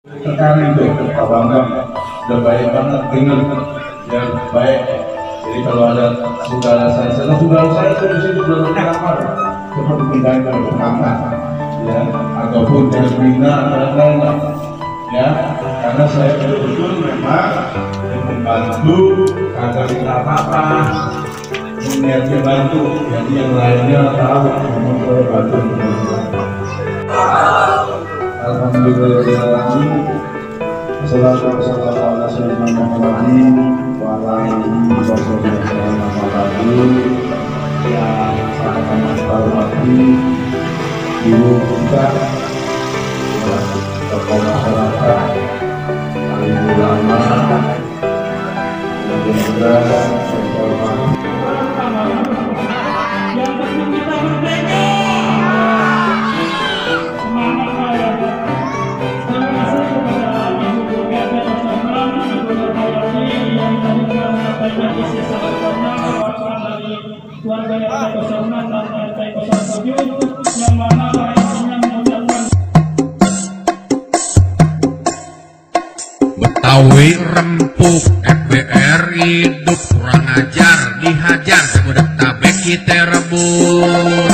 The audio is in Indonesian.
Sekarang itu Pak Bambang udah baik banget dengan yang baik. Jadi kalau ada saudara saya itu di situ belum kamar, coba dipindahkan ke kamar, ya, ataupun yang bina dan lain-lain, ya, karena saya betul-betul memang membantu agar kita apa, niatnya bantu, jadi yang lainnya tahu memang saya bantu. Alhamdulillah. Assalamualaikum warahmatullahi wabarakatuh. Yang sangat hormati guru kita, tokoh masyarakat, alim ulama, keluarga yang ada 06 dan RT 07 yang mana yang mengucapkan Betawi rempuk FBR hidup kurang ajar dihajar budak tabek kita rebus